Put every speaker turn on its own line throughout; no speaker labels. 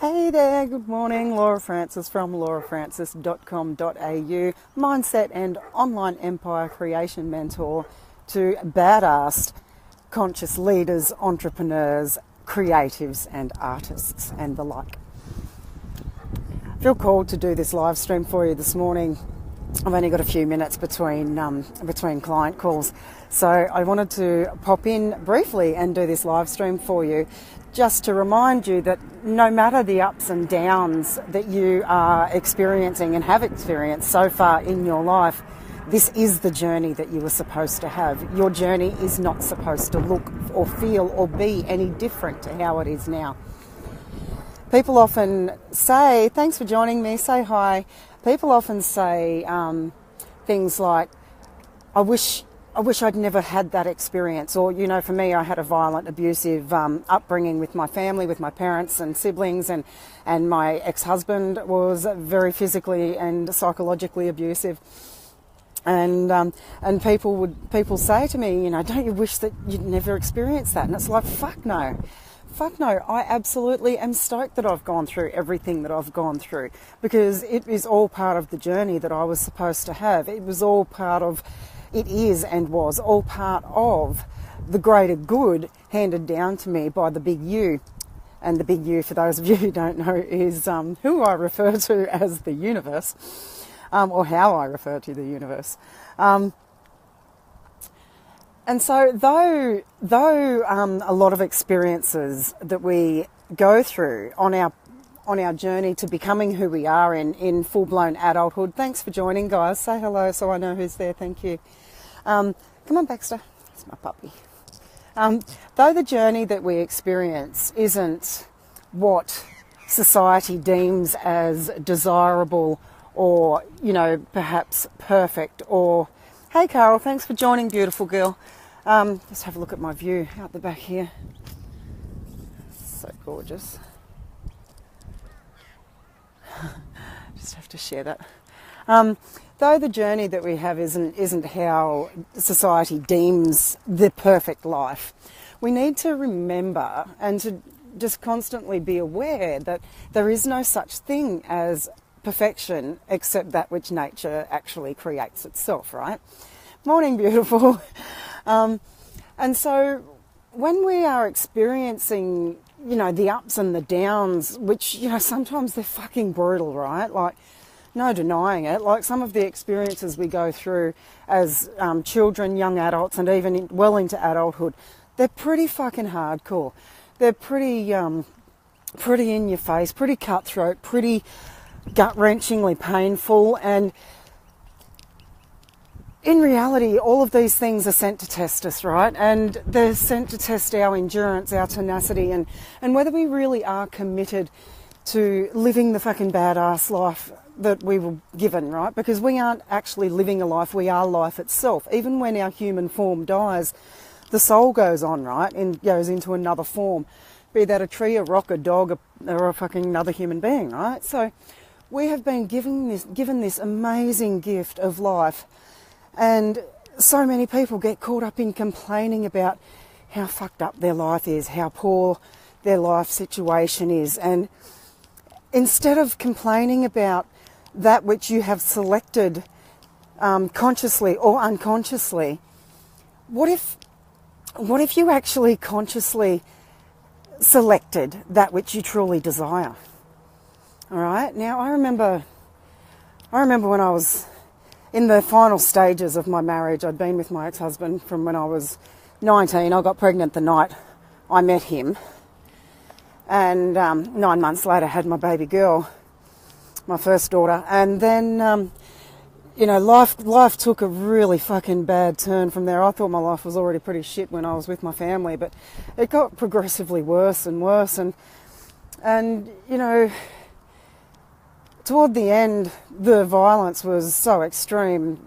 Hey there, good morning. Laura Francis from laurafrancis.com.au, mindset and online empire creation mentor to badass conscious leaders, entrepreneurs, creatives and artists and the like. I feel called to do this live stream for you this morning. I've only got a few minutes between client calls, so I wanted to pop in briefly and do this live stream for you, just to remind you that no matter the ups and downs that you are experiencing and have experienced so far in your life, this is the journey that you were supposed to have. Your journey is not supposed to look or feel or be any different to how it is now. People often say, thanks for joining me, say hi. People often say things like, I wish I'd never had that experience. Or, you know, for me, I had a violent, abusive upbringing with my family, with my parents and siblings, and my ex-husband was very physically and psychologically abusive. And people say to me, you know, don't you wish that you'd never experienced that? And it's like, fuck no. Fuck no, I absolutely am stoked that I've gone through everything that I've gone through, because it is all part of the journey that I was supposed to have. It is and was all part of the greater good handed down to me by the big U. And the big U, for those of you who don't know, is who I refer to as the universe, or how I refer to the universe. And so though a lot of experiences that we go through on our journey to becoming who we are in full-blown adulthood, thanks for joining, guys. Say hello so I know who's there. Thank you. Come on, Baxter. It's my puppy. Though the journey that we experience isn't what society deems as desirable or, you know, perhaps perfect, or... Hey, Carol, thanks for joining, beautiful girl. Let's have a look at my view out the back here. So gorgeous. Just have to share that. Though the journey that we have isn't how society deems the perfect life, we need to remember and to just constantly be aware that there is no such thing as perfection except that which nature actually creates itself, right? Morning, beautiful. And so when we are experiencing, you know, the ups and the downs, which, you know, sometimes they're fucking brutal, right? Like, no denying it. Like some of the experiences we go through as children, young adults, and even well into adulthood, they're pretty fucking hardcore. They're pretty in your face, pretty cutthroat, pretty gut-wrenchingly painful, and in reality all of these things are sent to test us, right? And they're sent to test our endurance, our tenacity, and whether we really are committed to living the fucking badass life that we were given, right? Because we aren't actually living a life, we are life itself. Even when our human form dies, the soul goes on, right, and goes into another form, be that a tree, a rock, a dog, or a fucking another human being, right? So we have been given this amazing gift of life, and so many people get caught up in complaining about how fucked up their life is, how poor their life situation is, and instead of complaining about that which you have selected consciously or unconsciously, what if you actually consciously selected that which you truly desire? All right. Now, I remember when I was in the final stages of my marriage. I'd been with my ex-husband from when I was 19. I got pregnant the night I met him, and 9 months later had my baby girl, my first daughter. And then, you know, life took a really fucking bad turn from there. I thought my life was already pretty shit when I was with my family, but it got progressively worse and worse. And you know, toward the end, the violence was so extreme.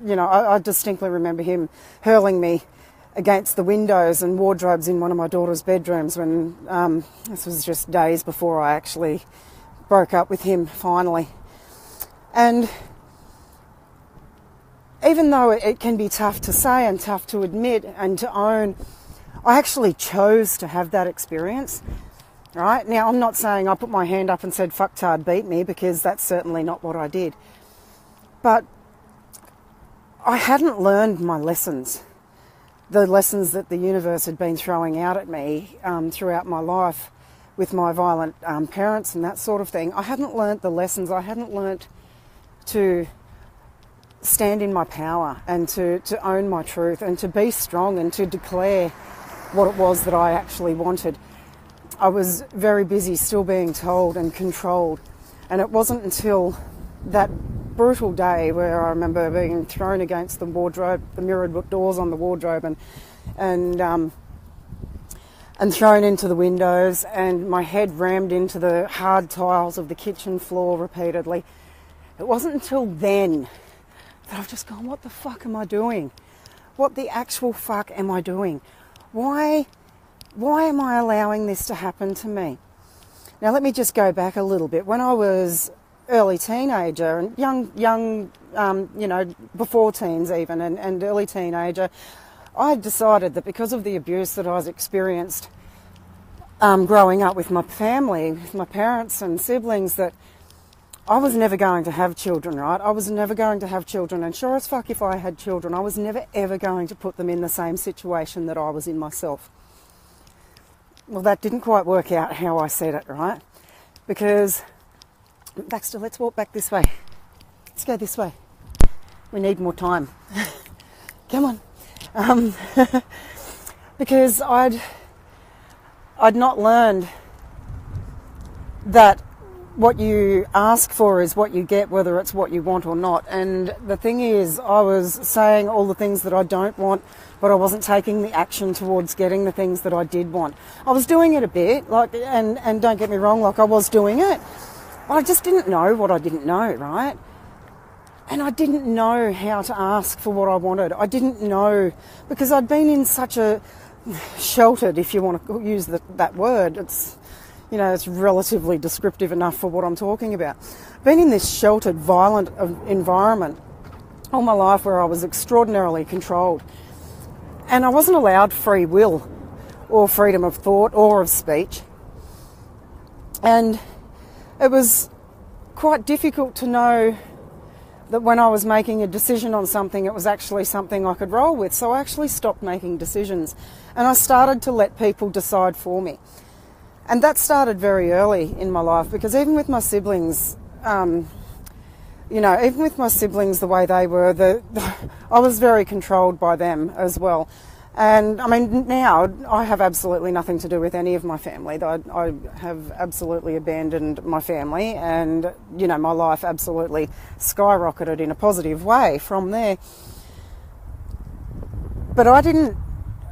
You know, I distinctly remember him hurling me against the windows and wardrobes in one of my daughter's bedrooms when this was just days before I actually broke up with him finally. And even though it can be tough to say and tough to admit and to own, I actually chose to have that experience. right? Now, I'm not saying I put my hand up and said, fucktard, beat me, because that's certainly not what I did. But I hadn't learned my lessons, the lessons that the universe had been throwing out at me throughout my life with my violent parents and that sort of thing. I hadn't learnt the lessons. I hadn't learnt to stand in my power and to own my truth and to be strong and to declare what it was that I actually wanted. I was very busy still being told and controlled, and it wasn't until that brutal day where I remember being thrown against the wardrobe, the mirrored doors on the wardrobe, and thrown into the windows, and my head rammed into the hard tiles of the kitchen floor repeatedly. It wasn't until then that I've just gone, what the fuck am I doing? What the actual fuck am I doing? Why am I allowing this to happen to me? Now let me just go back a little bit. When I was early teenager and young, before teens even, and early teenager, I decided that because of the abuse that I was experienced growing up with my family, with my parents and siblings, that I was never going to have children, right? I was never going to have children, and sure as fuck if I had children, I was never ever going to put them in the same situation that I was in myself. Well, that didn't quite work out how I said it, right? Because, Baxter, let's walk back this way. Let's go this way. We need more time. Come on. Because I'd not learned that what you ask for is what you get, whether it's what you want or not. And the thing is, I was saying all the things that I don't want, but I wasn't taking the action towards getting the things that I did want. I was doing it a bit, and don't get me wrong, I was doing it. I just didn't know what I didn't know, right? And I didn't know how to ask for what I wanted. I didn't know, because I'd been in such a sheltered, if you want to use that word, it's relatively descriptive enough for what I'm talking about. Been in this sheltered, violent environment all my life where I was extraordinarily controlled. And I wasn't allowed free will or freedom of thought or of speech. And it was quite difficult to know that when I was making a decision on something, it was actually something I could roll with. So I actually stopped making decisions, and I started to let people decide for me. And that started very early in my life, because even with my siblings, the way they were, I was very controlled by them as well. And I mean, now I have absolutely nothing to do with any of my family. I have absolutely abandoned my family, and my life absolutely skyrocketed in a positive way from there. But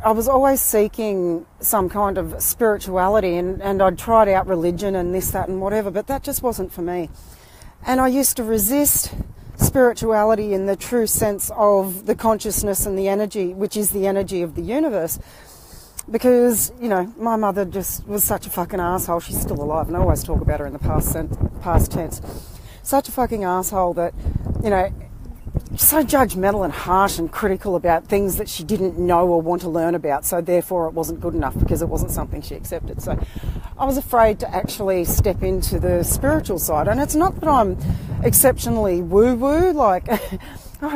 I was always seeking some kind of spirituality, and I'd tried out religion and this, that and whatever, but that just wasn't for me. And I used to resist spirituality in the true sense of the consciousness and the energy, which is the energy of the universe, because, my mother just was such a fucking asshole. She's still alive, and I always talk about her in the past tense. Such a fucking asshole that, so judgmental and harsh and critical about things that she didn't know or want to learn about, so therefore it wasn't good enough because it wasn't something she accepted. So I was afraid to actually step into the spiritual side. And it's not that I'm exceptionally woo-woo,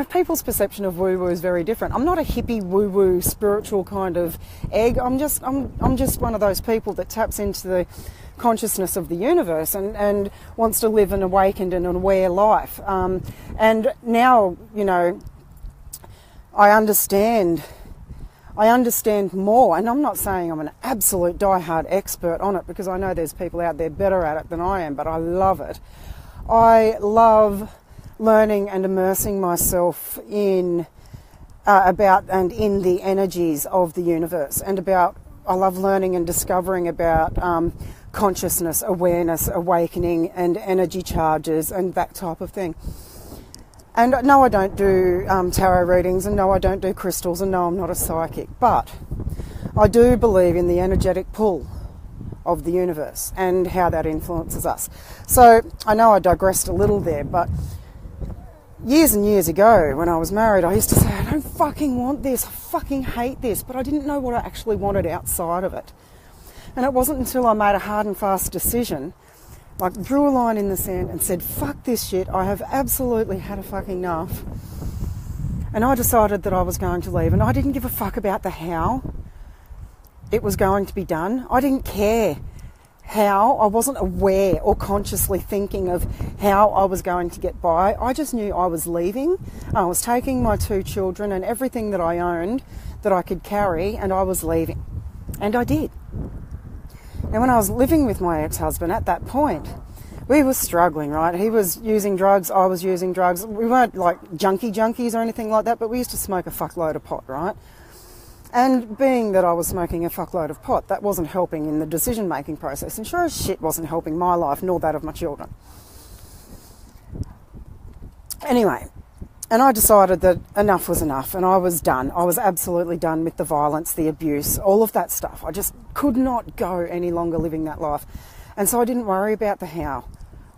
people's perception of woo-woo is very different. I'm not a hippie woo-woo spiritual kind of egg. I'm just one of those people that taps into the consciousness of the universe and wants to live an awakened and an aware life. And now, I understand more, and I'm not saying I'm an absolute diehard expert on it, because I know there's people out there better at it than I am, but I love it. I love learning and immersing myself in in the energies of the universe, I love learning and discovering about consciousness, awareness, awakening, and energy charges and that type of thing. And no, I don't do tarot readings, and no, I don't do crystals, and no, I'm not a psychic. But I do believe in the energetic pull of the universe and how that influences us. So I know I digressed a little there, but years and years ago when I was married, I used to say, I don't fucking want this, I fucking hate this, but I didn't know what I actually wanted outside of it. And it wasn't until I made a hard and fast decision, like drew a line in the sand and said, fuck this shit, I have absolutely had a fucking enough. And I decided that I was going to leave. And I didn't give a fuck about the how it was going to be done. I didn't care how. I wasn't aware or consciously thinking of how I was going to get by. I just knew I was leaving. I was taking my 2 children and everything that I owned that I could carry, and I was leaving. And I did. And when I was living with my ex-husband at that point, we were struggling, right? He was using drugs, I was using drugs. We weren't like junkies or anything like that, but we used to smoke a fuckload of pot, right? And being that I was smoking a fuckload of pot, that wasn't helping in the decision-making process. And sure as shit wasn't helping my life, nor that of my children. Anyway, and I decided that enough was enough, and I was done. I was absolutely done with the violence, the abuse, all of that stuff. I just could not go any longer living that life. And so I didn't worry about the how.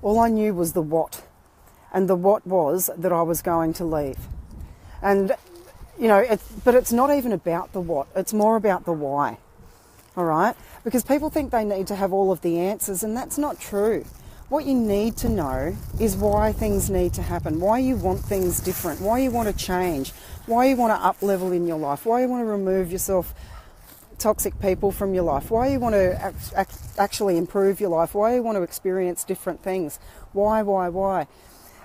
All I knew was the what. And the what was that I was going to leave. And you know, but it's not even about the what. It's more about the why, all right? Because people think they need to have all of the answers, and that's not true. What you need to know is why things need to happen, why you want things different, why you want to change, why you want to up-level in your life, why you want to remove yourself toxic people from your life, why you want to actually improve your life, why you want to experience different things, why?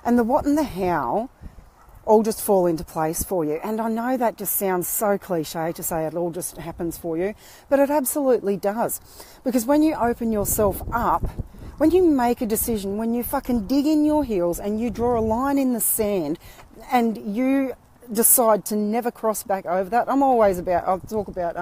And the what and the how all just fall into place for you. And I know that just sounds so cliche to say it all just happens for you, but it absolutely does. Because when you open yourself up, when you make a decision, when you fucking dig in your heels and you draw a line in the sand and you decide to never cross back over that, I'll talk about,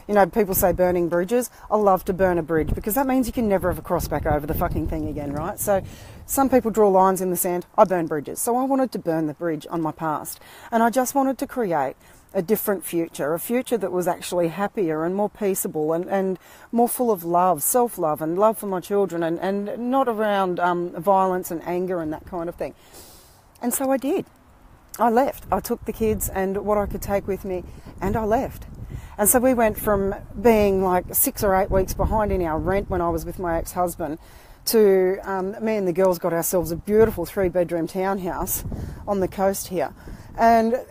you know, people say burning bridges. I love to burn a bridge because that means you can never ever cross back over the fucking thing again, right? So some people draw lines in the sand. I burn bridges. So I wanted to burn the bridge on my past. And I just wanted to create a different future, a future that was actually happier and more peaceable and more full of love, self-love and love for my children and not around violence and anger and that kind of thing. And so I did. I left. I took the kids and what I could take with me and I left. And so we went from being like 6 or 8 weeks behind in our rent when I was with my ex-husband to me and the girls got ourselves a beautiful 3-bedroom townhouse on the coast here. And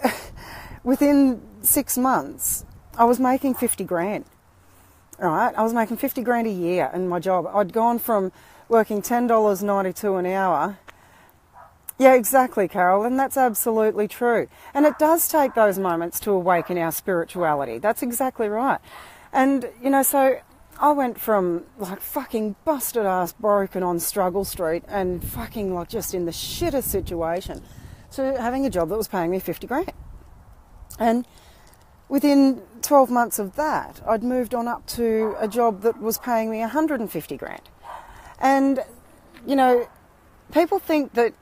within 6 months, I was making 50 grand, right? I was making 50 grand a year in my job. I'd gone from working $10.92 an hour. Yeah, exactly, Carol, and that's absolutely true. And it does take those moments to awaken our spirituality. That's exactly right. And, you know, so I went from like fucking busted ass broken on Struggle Street and fucking like just in the shittest situation to having a job that was paying me 50 grand. And within 12 months of that, I'd moved on up to a job that was paying me 150 grand. And, you know, people think that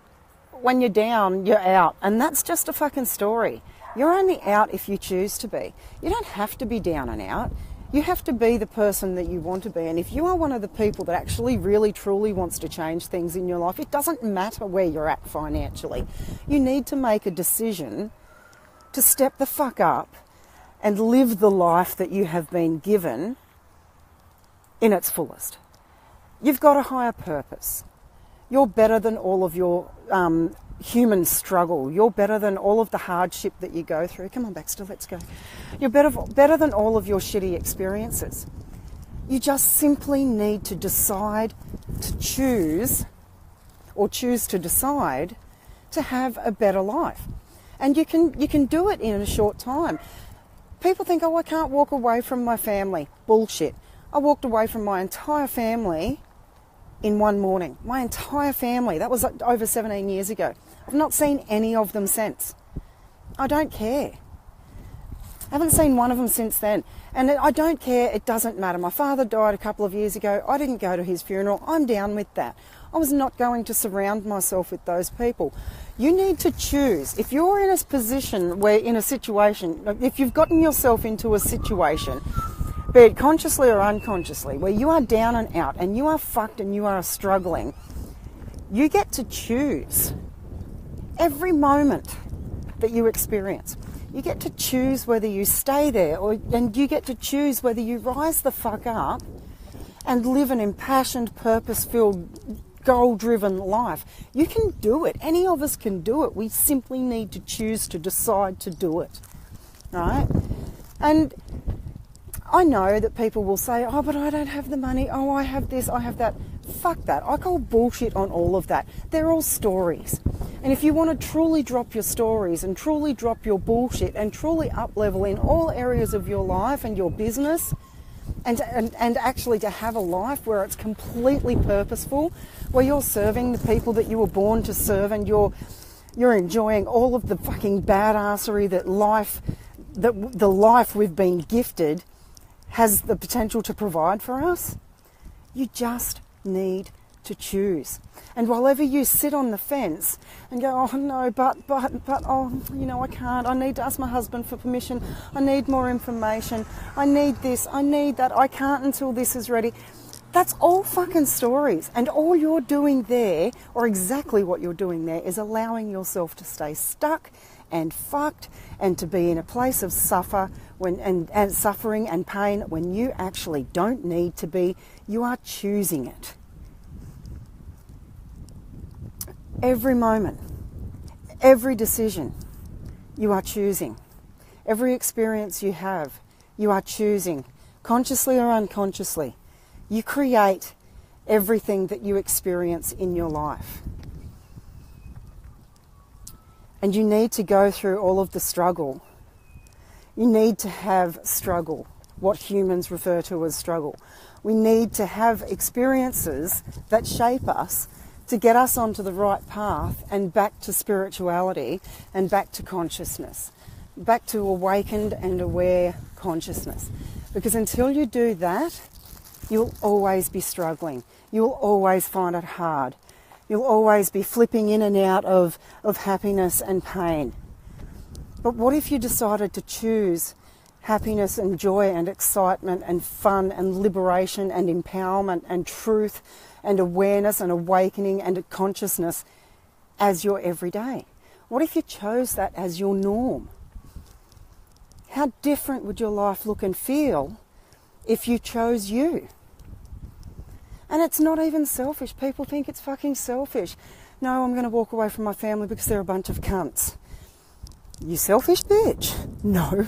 when you're down, you're out. And that's just a fucking story. You're only out if you choose to be. You don't have to be down and out. You have to be the person that you want to be. And if you are one of the people that actually really truly wants to change things in your life, it doesn't matter where you're at financially. You need to make a decision to step the fuck up and live the life that you have been given in its fullest. You've got a higher purpose. You're better than all of your human struggle. You're better than all of the hardship that you go through. Come on, Baxter, let's go. You're better than all of your shitty experiences. You just simply need to decide to choose to decide to have a better life. And you can do it in a short time. People think, oh, I can't walk away from my family. Bullshit. I walked away from my entire family in one morning. My entire family. That was over 17 years ago. I've not seen any of them since. I don't care. I haven't seen one of them since then. And I don't care. It doesn't matter. My father died a couple of years ago. I didn't go to his funeral. I'm down with that. I was not going to surround myself with those people. You need to choose. If you're in a position where in a situation, if you've gotten yourself into a situation, be it consciously or unconsciously, where you are down and out and you are fucked and you are struggling, you get to choose every moment that you experience. You get to choose whether you stay there and you get to choose whether you rise the fuck up and live an impassioned, purpose-filled, goal-driven life. You can do it. Any of us can do it. We simply need to choose to decide to do it, right? And I know that people will say, oh, but I don't have the money. Oh, I have this, I have that. Fuck that. I call bullshit on all of that. They're all stories. And if you want to truly drop your stories and truly drop your bullshit and truly up-level in all areas of your life and your business, and actually to have a life where it's completely purposeful, where you're serving the people that you were born to serve, and you're enjoying all of the fucking badassery that the life we've been gifted has the potential to provide for us, you just need to choose. And while ever you sit on the fence and go, oh no, but, oh, you know, I can't, I need to ask my husband for permission, I need more information, I need this, I need that, I can't until this is ready. That's all fucking stories. And all you're doing there, or exactly what you're doing there, is allowing yourself to stay stuck and fucked and to be in a place of suffering and pain when you actually don't need to be. You are choosing it. Every moment, every decision, you are choosing. Every experience you have, you are choosing, consciously or unconsciously. You create everything that you experience in your life. And you need to go through all of the struggle. You need to have struggle, what humans refer to as struggle. We need to have experiences that shape us to get us onto the right path and back to spirituality and back to consciousness, back to awakened and aware consciousness. Because until you do that, you'll always be struggling. You'll always find it hard. You'll always be flipping in and out of happiness and pain. But what if you decided to choose happiness and joy and excitement and fun and liberation and empowerment and truth and awareness and awakening and consciousness as your everyday? What if you chose that as your norm? How different would your life look and feel if you chose you? And it's not even selfish. People think it's fucking selfish. No, I'm going to walk away from my family because they're a bunch of cunts. You selfish bitch. No,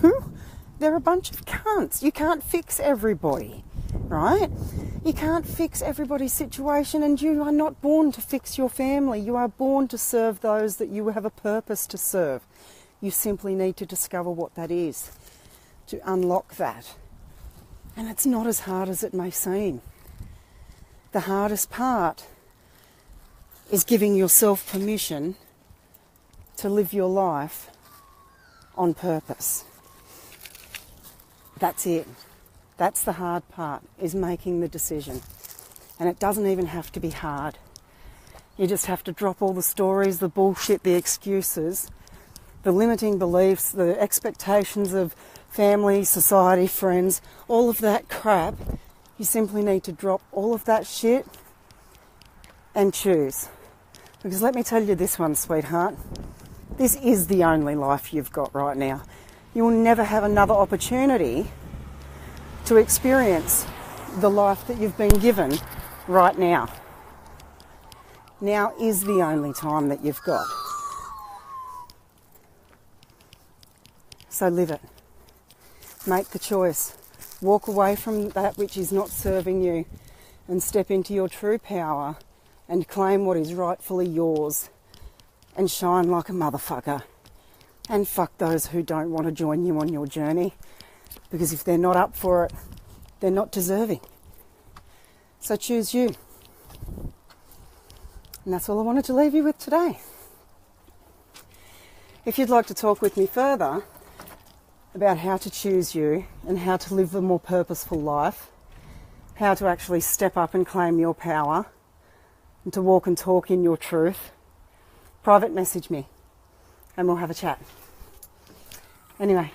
they're a bunch of cunts. You can't fix everybody, right? You can't fix everybody's situation, and you are not born to fix your family. You are born to serve those that you have a purpose to serve. You simply need to discover what that is, to unlock that. And it's not as hard as it may seem. The hardest part is giving yourself permission to live your life on purpose. That's it. That's the hard part, is making the decision. And it doesn't even have to be hard. You just have to drop all the stories, the bullshit, the excuses, the limiting beliefs, the expectations of family, society, friends, all of that crap. You simply need to drop all of that shit and choose. Because let me tell you this one, sweetheart. This is the only life you've got right now. You will never have another opportunity to experience the life that you've been given right now. Now is the only time that you've got. So live it. Make the choice. Walk away from that which is not serving you and step into your true power and claim what is rightfully yours and shine like a motherfucker. And fuck those who don't want to join you on your journey, because if they're not up for it, they're not deserving. So choose you. And that's all I wanted to leave you with today. If you'd like to talk with me further about how to choose you and how to live a more purposeful life, how to actually step up and claim your power and to walk and talk in your truth, private message me and we'll have a chat. Anyway,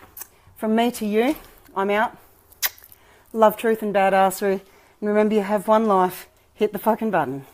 from me to you, I'm out. Love, truth and badassery. And remember, you have one life. Hit the fucking button.